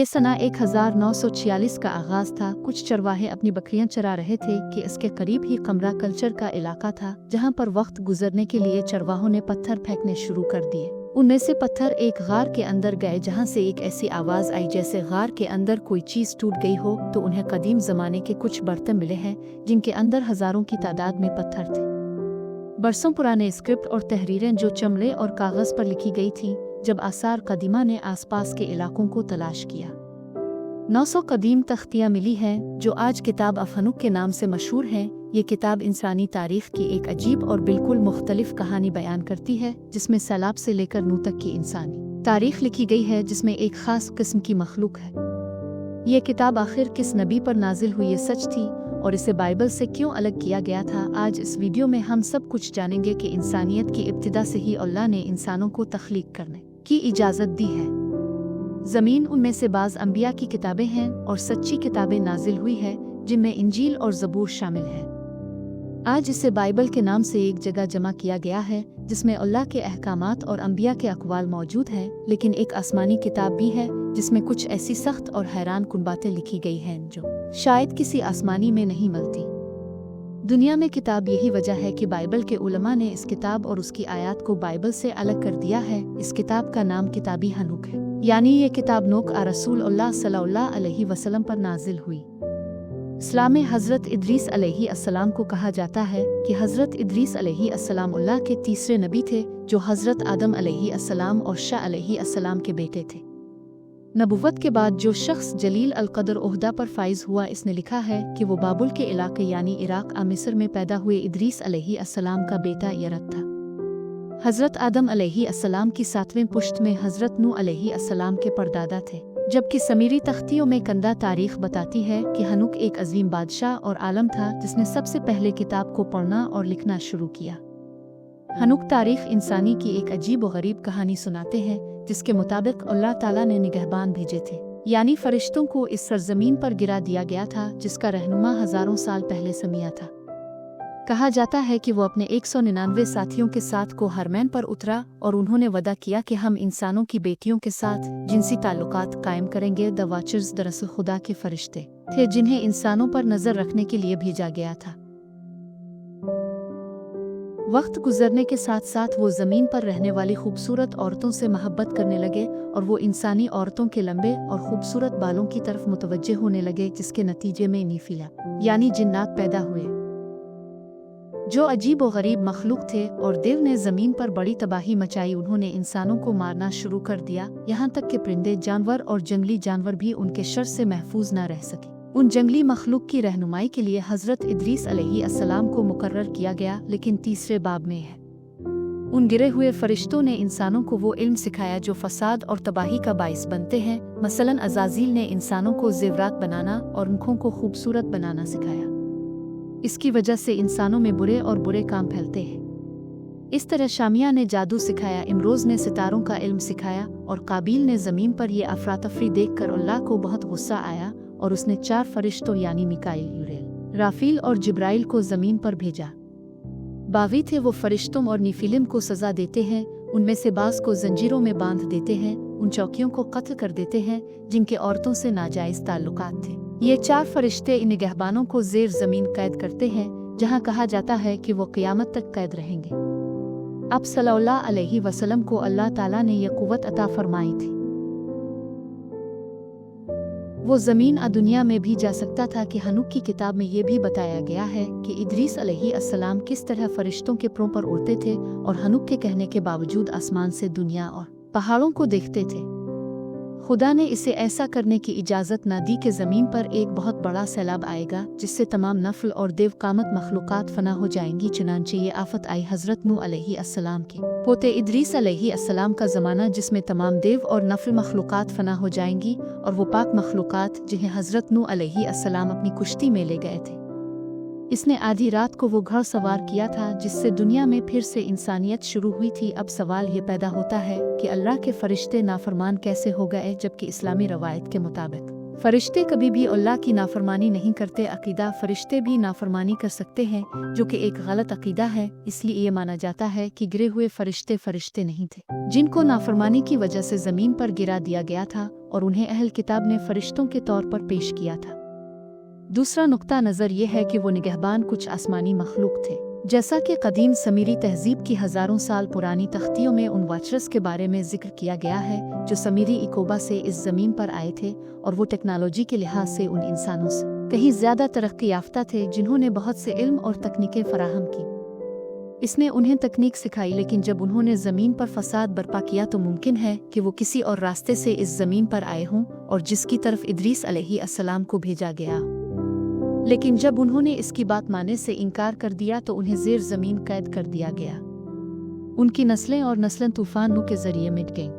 सना 1946 का आगाज था। कुछ चरवाहे अपनी बकरियां चरा रहे थे कि इसके करीब ही कमरा कल्चर का इलाका था, जहां पर वक्त गुजरने के लिए चरवाहों ने पत्थर फेंकने शुरू कर दिए। उनमें से पत्थर एक गार के अंदर गए, जहां से एक ऐसी आवाज आई जैसे गार के अंदर कोई चीज टूट गई हो। तो उन्हें कदीम जमाने के कुछ बर्तन मिले हैं जिनके अंदर हजारों की तादाद में पत्थर थे। बरसों पुराने स्क्रिप्ट और तहरीरें जो चमड़े और कागज पर लिखी गई थीं। जब आसार कदीमा ने आसपास के इलाकों को तलाश किया, 900 कदीम तख्तियाँ मिली हैं जो आज किताब अफहनुक के नाम से मशहूर हैं। ये किताब इंसानी तारीख की एक अजीब और बिल्कुल मुख्तलिफ कहानी बयान करती है, जिसमें सैलाब से लेकर नूह तक की इंसानी तारीख लिखी गई है, जिसमें एक खास किस्म की मखलूक है। ये किताब आखिर किस नबी पर नाजिल हुई, ये सच थी और इसे बाइबल से क्यों अलग किया गया था। आज इस वीडियो में हम सब कुछ जानेंगे कि इंसानियत की इब्तिदा से ही अल्लाह ने इंसानों को तख्लीक करने की इजाज़त दी है। ज़मीन उनमें से बाज़ अंबिया की किताबें हैं और सच्ची किताबें नाजिल हुई है, जिनमें इंजील और ज़बूर शामिल है। आज इसे बाइबल के नाम से एक जगह जमा किया गया है, जिसमें अल्लाह के अहकामात और अंबिया के अक़वाल मौजूद हैं। लेकिन एक आसमानी किताब भी है जिसमें कुछ ऐसी सख्त और हैरान कुन बातें लिखी गई हैं जो शायद किसी आसमानी में नहीं मिलती दुनिया में। किताब यही वजह है कि बाइबल के उलमा ने इस किताब और उसकी आयत को बाइबल से अलग कर दिया है। इस किताब का नाम किताबी हनूक है, यानी ये किताब नूह रसूलुल्लाह सल्लल्लाहु अलैहि वसल्लम पर नाजिल हुई। इस्लाम में हज़रत इदरीस अलैहिस्सलाम को कहा जाता है कि हज़रत इदरीस अलैहिस्सलाम अल्लाह के तीसरे नबी थे, जो हज़रत आदम अलैहिस्सलाम और शाह अलैहिस्सलाम के बेटे थे। नबुव्वत के बाद जो शख्स जलील अल-क़द्र ओहदा पर फाइज हुआ, इसने लिखा है कि वो बाबुल के इलाके यानी इराक मिस्र में पैदा हुए इदरीस अलैहिस्सलाम का बेटा यरद था। हज़रत आदम अलैहिस्सलाम की 7वें पुश्त में हज़रत नूह अलैहिस्सलाम के परदादा थे। जबकि समीरी तख्तियों में कंदा तारीख बताती है कि हनूक एक अजीम बादशाह और आलम था, जिसने सबसे पहले किताब को पढ़ना और लिखना शुरू किया। हनूक तारीख इंसानी की एक अजीब व गरीब कहानी सुनाते हैं, जिसके मुताबिक अल्लाह ताला ने निगहबान भेजे थे, यानी फरिश्तों को इस सरजमीन पर गिरा दिया गया था, जिसका रहनुमा हजारों साल पहले समिया था। कहा जाता है कि वो अपने 199 साथियों के साथ को हरमैन पर उतरा और उन्होंने वदा किया कि हम इंसानों की बेटियों के साथ जिनसी ताल्लुकात कायम करेंगे। द वाचर्स दरअसल खुदा के फरिश्ते थे, जिन्हें इंसानों पर नजर रखने के लिए भेजा गया था। वक्त गुजरने के साथ साथ वो ज़मीन पर रहने वाली खूबसूरत औरतों से मोहब्बत करने लगे और वो इंसानी औरतों के लंबे और खूबसूरत बालों की तरफ मुतवज्जे होने लगे, जिसके नतीजे में नीफिला यानी जिन्नात पैदा हुए, जो अजीब व गरीब मखलूक थे। और देव ने ज़मीन पर बड़ी तबाही मचाई। उन्होंने इंसानों को मारना शुरू कर दिया, यहाँ तक कि परिंदे, जानवर और जंगली जानवर भी उनके शर से महफूज न रह सके। उन जंगली मखलूक की रहनुमाई के लिए हज़रत इदरीस अलैहिस्सलाम को मुकर्रर किया गया, लेकिन तीसरे बाब में है। उन गिरे हुए फरिश्तों ने इंसानों को वो इल्म सिखाया जो फसाद और तबाही का बाइस बनते हैं। मसलन अज़ाज़ील ने इंसानों को ज़ेवरात बनाना और मुखों को खूबसूरत बनाना सिखाया। इसकी वजह से इंसानों में बुरे और बुरे काम फैलते हैं। इस तरह शामिया ने जादू सिखाया, इमरोज़ ने सितारों का इल्म सिखाया और काबिल ने ज़मीन पर ये अफरातफरी देखकर अल्लाह को बहुत गुस्सा आया और उसने 4 फरिश्तों यानी मिकाईल, यूरेल, राफील और जिब्राइल को ज़मीन पर भेजा। बागी थे वो फरिश्तों और नीफिलिम को सज़ा देते हैं। उनमें से बाज़ को जंजीरों में बांध देते हैं, उन चौकियों को कत्ल कर देते हैं जिनके औरतों से नाजायज़ ताल्लुकात थे। ये 4 फरिश्ते इन निगहबानों को ज़ेर ज़मीन कैद करते हैं, जहाँ कहा जाता है कि वो क़यामत तक कैद रहेंगे। अब सल्लल्लाहु अलैहि वसल्लम को अल्लाह ताला ने यह कुव्वत अता फरमाई थी। वो ज़मीन दुनिया में भी जा सकता था कि हनूक की किताब में ये भी बताया गया है कि इदरीस अलैहिस्सलाम किस तरह फरिश्तों के परों पर उड़ते थे और हनूक के कहने के बावजूद आसमान से दुनिया और पहाड़ों को देखते थे। खुदा ने इसे ऐसा करने की इजाज़त न दी कि ज़मीन पर एक बहुत बड़ा सैलाब आएगा, जिससे तमाम नफल और देव कामत मखलूक़ात फना हो जाएंगी। चुनांचे ये आफत आई हज़रत नूह अलैहिस्सलाम के पोते इदरीस अलैहिस्सलाम का ज़माना, जिसमें तमाम देव और नफल मखलूक़ात फना हो जाएंगी और वो पाक मखलूक़ात जिन्हें हज़रत नूह अलैहिस्सलाम अपनी कुश्ती में ले गए थे। इसने आधी रात को वो घर सवार किया था जिससे दुनिया में फिर से इंसानियत शुरू हुई थी। अब सवाल ये पैदा होता है कि अल्लाह के फरिश्ते नाफरमान कैसे हो गए, जबकि इस्लामी रवायत के मुताबिक फरिश्ते कभी भी अल्लाह की नाफरमानी नहीं करते। अकीदा फरिश्ते भी नाफरमानी कर सकते हैं, जो कि एक गलत अकीदा है। इसलिए ये माना जाता है कि गिरे हुए फरिश्ते फरिश्ते नहीं थे, जिनको नाफरमानी की वजह से जमीन पर गिरा दिया गया था और उन्हें अहल किताब ने फरिश्तों के तौर पर पेश किया था। दूसरा नुक्ता नज़र ये है कि वो निगहबान कुछ आसमानी मखलूक थे। जैसा कि कदीम समीरी तहजीब की हज़ारों साल पुरानी तख्तियों में उन वाचर्स के बारे में जिक्र किया गया है जो समीरी इकोबा से इस ज़मीन पर आए थे, और वो टेक्नोलॉजी के लिहाज से उन इंसानों से कहीं ज़्यादा तरक्की याफ्ता थे जिन्होंने बहुत से इल्म और तकनीकें फराहम की। इसने उन्हें तकनीक सिखाई, लेकिन जब उन्होंने ज़मीन पर फसाद बर्पा किया तो मुमकिन है कि वो किसी और रास्ते से इस ज़मीन पर आए हों और जिसकी तरफ इदरीस अलैहिस्सलाम को भेजा गया। लेकिन जब उन्होंने इसकी बात मानने से इनकार कर दिया तो उन्हें ज़ेर ज़मीन कैद कर दिया गया। उनकी नस्लें और नस्लें तूफ़ान नूह के ज़रिए मिट गईं।